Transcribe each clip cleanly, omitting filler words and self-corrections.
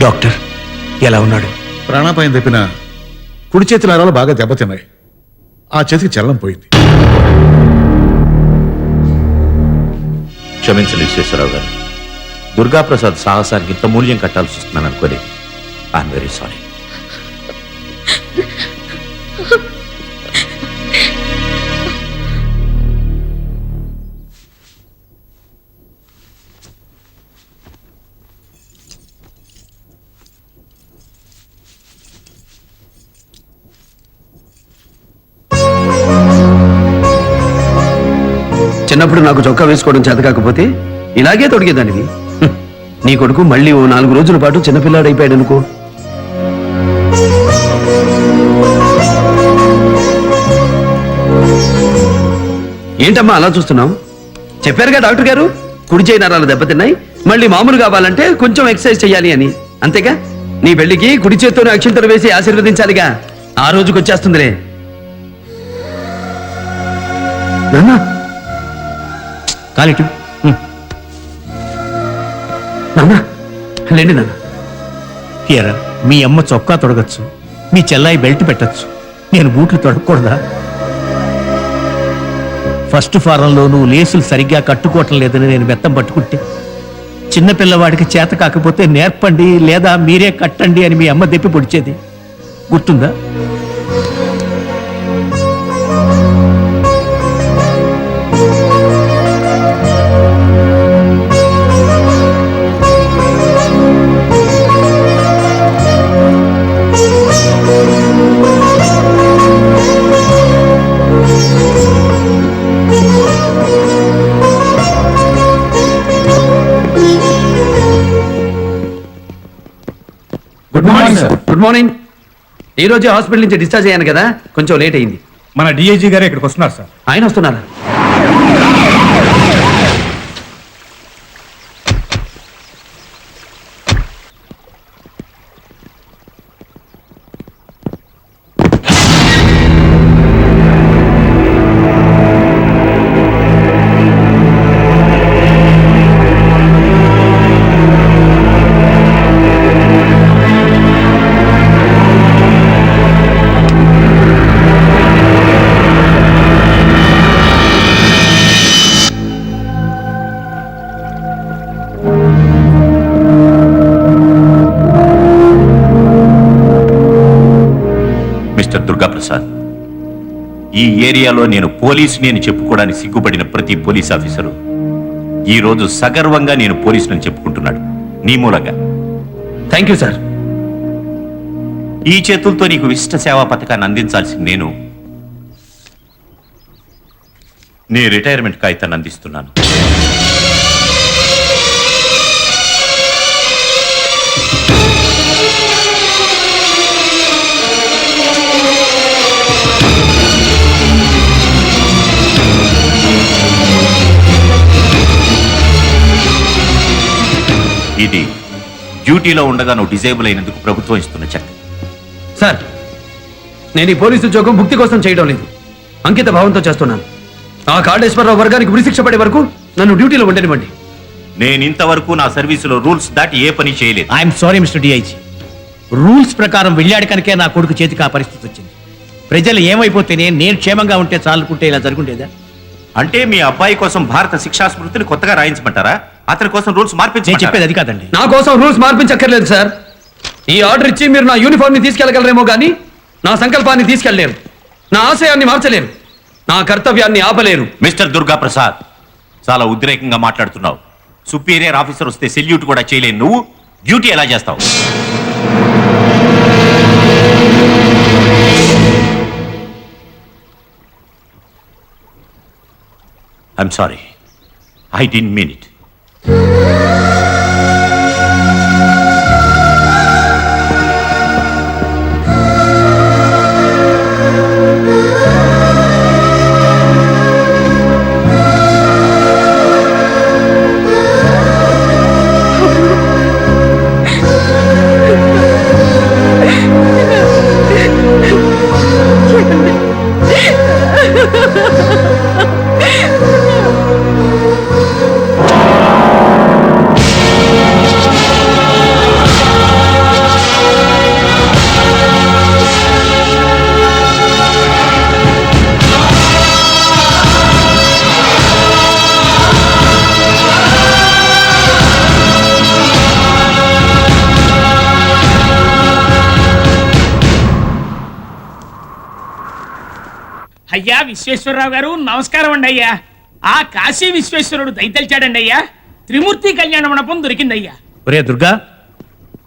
Doctor ఎలా ఉన్నాడు? ప్రాణాపాయం తప్పిన కుడి చేతి నరాలు బాగా దెబ్బతిన్నాయి. ఆ చేతికి చలనం పోయింది. క్షమించండి విశ్వేశ్వరరావు గారు, దుర్గాప్రసాద్ సాహసానికి ఇంత మూల్యం కట్టాల్సి వస్తుందని అనుకోలేదు. I'm very sorry. చిన్నప్పుడు నాకు చొక్కా వేసుకోవడం చేత కాకపోతే ఇలాగే తొడిగేదానివి. నీ కొడుకు మళ్ళీ ఓ 4 రోజుల పాటు చిన్నపిల్లాడైపోయాడు అనుకో. ఏంటమ్మా అలా చూస్తున్నావు? చెప్పారుగా డాక్టర్ గారు, కుడి చేయి నరాలు దెబ్బతిన్నాయి, మళ్ళీ మామూలు కావాలంటే కొంచెం ఎక్సర్సైజ్ చేయాలి అని. అంతేగా? నీ పెళ్లికి కుడి చేత్తోనే అక్షింతలు వేసి ఆశీర్వదించాలిగా. ఆ రోజుకి వచ్చేస్తుందిలే. నాన్నా కాలిటు నాన్న, లేండి నాన్న. ఎరా, మీ అమ్మ చొక్కా తొడగచ్చు, మీ చెల్లాయి బెల్ట్ పెట్టచ్చు, నేను బూట్లు తొడగకూడదా? ఫస్ట్ ఫారంలో నువ్వు లేసులు సరిగ్గా కట్టుకోవటం లేదని నేను బెత్తం పట్టుకుంటే, చిన్నపిల్లవాడికి చేత కాకపోతే నేర్పండి లేదా మీరే కట్టండి అని మీ అమ్మ దెప్పి పొడిచేది గుర్తుందా? Good morning sir. Good morning. ఈ రోజే హాస్పిటల్ నుంచి డిశ్చార్జ్ అయ్యాను కదా, కొంచెం లేట్ అయింది. మన డిఐజీ గారు ఇక్కడికి వస్తున్నారు సార్. ఆయన వస్తున్నారా? మిస్టర్ దుర్గాప్రసాద్, ఈ ఏరియాలో నేను పోలీసుని అని చెప్పుకోవడానికి సిగ్గుపడిన ప్రతి పోలీస్ ఆఫీసరు ఈ రోజు సగర్వంగా నేను పోలీసుని చెప్పుకుంటున్నాడు నీ మూలంగా. Thank you sir. ఈ చేతులతో నీకు విశిష్ట సేవా పథకాన్ని అందించాల్సింది నేను నీ రిటైర్మెంట్ కాగితాన్ని అందిస్తున్నాను. ఇది డ్యూటీలో ఉండగా నువ్వు డిజేబుల్ అయినందుకు ప్రభుత్వం ఇస్తున్న చెక్. సార్, నేను ఈ పోలీసు ఉద్యోగం భుక్తి కోసం చేయడం లేదు, అంకిత భావంతో చేస్తున్నాను. ఆ కాళేశ్వరరావు వర్గానికి ఉరిశిక్ష పడే వరకు నన్ను డ్యూటీలో ఉండనివ్వండి. నేను ఇంతవరకు నా సర్వీసులో రూల్స్ దాటి ఏ పని చేయలేదు. I'm sorry mister DIG. Rules ప్రకారం వెళ్ళాడు కనుకే నా కొడుకు చేతికి ఆ పరిస్థితి వచ్చింది. ప్రజలు ఏమైపోతేనే నేను క్షేమంగా ఉంటే చాలుకుంటే ఇలా జరుగుండేదా? అంటే మీ అబ్బాయి కోసం భారత శిక్షా స్మృతిని కొత్తగా రాయించమంటారా? అతని కోసం రూల్స్ మార్పించి నేను చెప్పేది అది కాదండి. నా కోసం రూల్స్ మార్పించక్కర్లేదు సార్. ఈ ఆర్డర్ ఇచ్చి మీరు నా యూనిఫామ్ ని తీసుకెళ్లగలరేమో కానీ నా సంకల్పాన్ని తీసుకెళ్లేరు, నా ఆశయాన్ని మార్చలేరు, నా కర్తవ్యాన్ని ఆపలేరు. మిస్టర్ దుర్గాప్రసాద్, చాలా ఉద్రేకంగా మాట్లాడుతున్నావు. సుపీరియర్ ఆఫీసర్ వస్తే సెల్యూట్ కూడా చేయలేను నువ్వు డ్యూటీ ఎలా చేస్తావు? I'm sorry, I didn't mean it. అయ్యా విశ్వేశ్వరరావు గారు నమస్కారం అండి అయ్యా. ఆ కాశీ విశ్వేశ్వరుడు దయతలిచాడండి అయ్యా. త్రిమూర్తి కళ్యాణ మండపం దొరికిందయ్యా. ఒరే దుర్గా,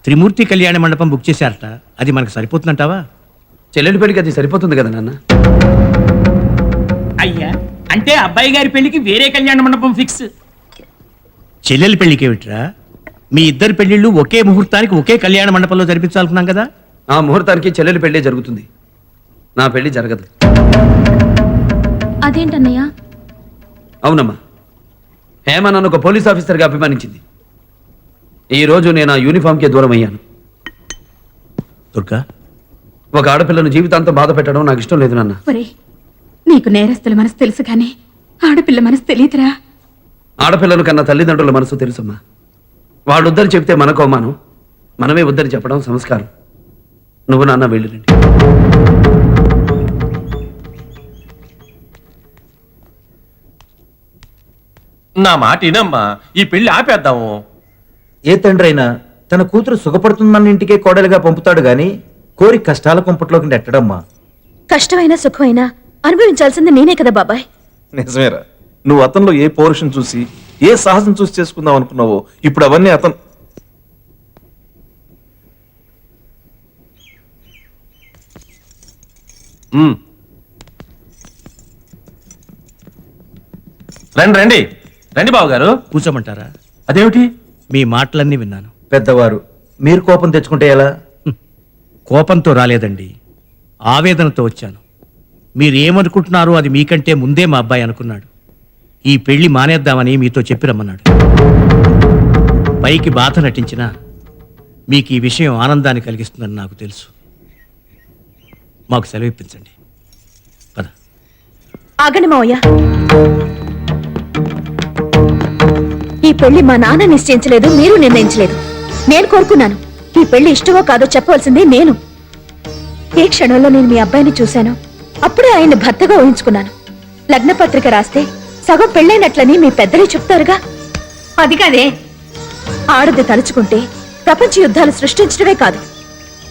త్రిమూర్తి కళ్యాణ మండపం బుక్ చేశారట, అది మనకు సరిపోతుందంటావా? చెల్లెలి పెళ్లికి అది సరిపోతుంది కదా నాన్న. అయ్యా అంటే అబ్బాయి గారి పెళ్లికి వేరే కళ్యాణ మండపం ఫిక్స్. చెల్లెలి పెళ్లికి ఏమిట్రా? మీ ఇద్దరు పెళ్లిళ్ళు ఒకే ముహూర్తానికి ఒకే కళ్యాణ మండపంలో జరిపించాలనుకున్నాం కదా. ఆ ముహూర్తానికి చెల్లెలి పెళ్లి జరుగుతుంది, నా పెళ్లి జరగదు. అదేంటన్నయ్య? అవునమ్మా, హేమ నన్ను ఒక పోలీస్ ఆఫీసర్గా అభిమానించింది. ఈ రోజు నేను ఆ యూనిఫామ్కే దూరం అయ్యాను. దుర్గా, ఒక ఆడపిల్లను జీవితాంతం బాధ పెట్టడం నాకు ఇష్టం లేదు నాన్న. ఒరే, నీకు నేరస్తుల మనసు తెలుసు కానీ ఆడపిల్ల మనసు తెలియదురా. ఆడపిల్లలు కన్నా తల్లిదండ్రుల మనసు తెలుసమ్మా. వాళ్ళు వద్దని చెప్తే మనకు అవమానం, మనమే వద్దని చెప్పడం సంస్కారం. నువ్వు నాన్న వెళ్ళిరండి. నా మాట వినమ్మా, ఈ పెళ్లి ఆపేద్దాము. ఏ తండ్రి అయినా తన కూతురు సుఖపడుతుందన్న ఇంటికే కోడలిగా పంపుతాడు గాని కోరి కష్టాల కుంపట్లోకి నెట్టడమ్మా. కష్టమైనా సుఖమైనా అనుభవించాల్సింది నేనే కదా బాబాయ్. నిజమేరా, నువ్వు అతనిలో ఏ పౌరుషం చూసి ఏ సాహసం చూసి చేసుకుందాం అనుకున్నావో ఇప్పుడు అవన్నీ అతను. రండి రండి రండి బాబు గారు. కూర్చోమంటారా? అదేమిటి? మీ మాటలన్నీ విన్నాను. పెద్దవారు మీరు కోపం తెచ్చుకుంటే ఎలా? కోపంతో రాలేదండి, ఆవేదనతో వచ్చాను. మీరు ఏమనుకుంటున్నారో అది మీకంటే ముందే మా అబ్బాయి అనుకున్నాడు. ఈ పెళ్లి మానేద్దామని మీతో చెప్పి రమ్మన్నాడు. పైకి బాధ నటించినా మీకు ఈ విషయం ఆనందాన్ని కలిగిస్తుందని నాకు తెలుసు. మాకు సెలవు ఇప్పించండి. పద. ఆగండి మావయ్య, ఈ పెళ్లి మా నాన్న నిశ్చయించలేదు, మీరు నిర్ణయించలేదు. నేను కోరుకున్నాను. ఈ పెళ్లి ఇష్టమో కాదో చెప్పవలసింది నేను. ఏ క్షణంలో నేను మీ అబ్బాయిని చూశాను, అప్పుడే ఆయన్ని భర్తగా ఊహించుకున్నాను. లగ్న పత్రిక రాస్తే సగం పెళ్ళైనట్లని మీ పెద్దలే చెప్తారుగా. అది కాదే, ఆడది తలుచుకుంటే ప్రపంచ యుద్ధాలు సృష్టించడమే కాదు,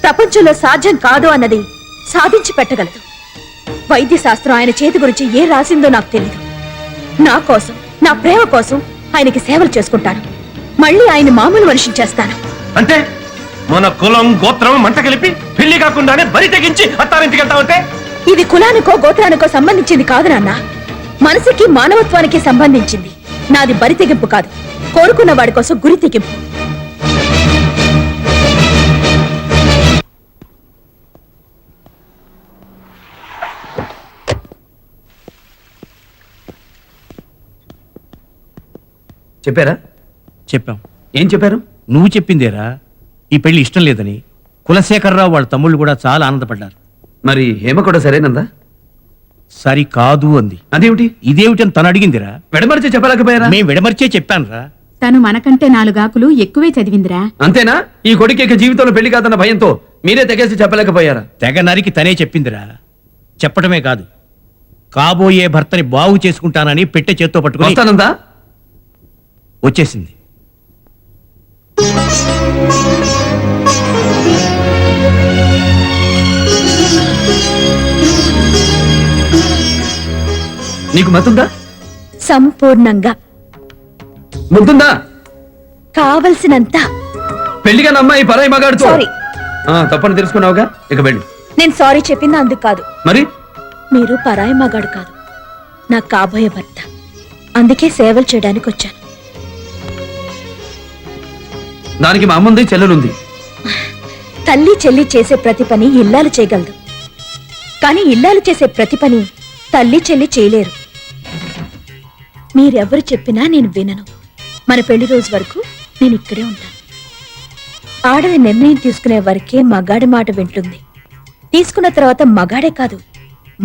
ప్రపంచంలో సాధ్యం కాదు అన్నది సాధించి పెట్టగలదు. వైద్య శాస్త్రం ఆయన చేతి గురించి ఏ రాసిందో నాకు తెలియదు. నా కోసం, నా ప్రేమ కోసం ఆయనకి సేవలు చేసుకుంటాను. మళ్ళీ ఆయన మామూలు మనిషిని చేస్తాను. అంటే మన కులం గోత్రం మంట కలిపి పెళ్లి కాకుండానే బరి తెగించి అత్తారింటికి వెళ్తావంటే? ఇది కులానికో గోత్రానికో సంబంధించింది కాదు నాన్న, మనసుకి మానవత్వానికి సంబంధించింది. నాది బరి తెగింపు కాదు, కోరుకున్న వాడి కోసం గురి తెగింపు. చెప్పారా? చెప్పాం. ఏం చెప్పారు? నువ్వు చెప్పిందేరా, ఈ పెళ్లి ఇష్టం లేదని. కులశేఖరరావు వాళ్ళ తమ్ముళ్ళు కూడా చాలా ఆనందపడ్డారు. మరి హేమ కూడా సరేనందా? సరి కాదు అంది. అదేమిటి? ఇదేమిటని తను అడిగిందిరా. విడమరిచి చెప్పలేకపోయారా? మేం విడమర్చే చెప్పానురా. తను మనకంటే 4 ఆకులు ఎక్కువే చదివిందిరా. అంతేనా? ఈ కొడుకు ఇక జీవితంలో పెళ్లి కాదన్న భయంతో మీరే తెగేసి చెప్పలేకపోయారా? తెగ నరికి తనే చెప్పిందిరా. చెప్పటమే కాదు, కాబోయే భర్తని బాగు చేసుకుంటానని పెట్టె చేత్తో పట్టుకుని వస్తానందా? వచ్చేసింది. నీకు మతుందా? సంపూర్ణంగా ముందుందా? కావలసినంత. పెళ్లిగా అమ్మాయి పరాయి మగాడుతో. సారీ, తప్పని తెలుసుకున్నావుగా, ఇక వెళ్ళు. నేను సారీ చెప్పింది అందుకు కాదు. మరి మీరు పరాయి మగాడు కాదు, నాకు కాబోయే భర్త. అందుకే సేవలు చేయడానికి వచ్చాను. దానికి మా అమ్ముంది, చెల్లెలుంది. తల్లి చెల్లి చేసే ప్రతి పని ఇల్లాలు చేయగలదు, కానీ ఇల్లాలు చేసే ప్రతి పని తల్లి చెల్లి చేయలేరు. మీరెవరు చెప్పినా నేను వినను. మన పెళ్లి రోజు వరకు నేను ఇక్కడే ఉంటాను. ఆడది నిర్ణయం తీసుకునే వరకే మగాడి మాట వింటుంది. తీసుకున్న తర్వాత మగాడే కాదు,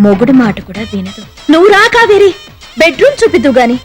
మొగుడి మాట కూడా వినదు. నువ్వు రా కావేరి, బెడ్రూమ్ చూపిద్దు గాని.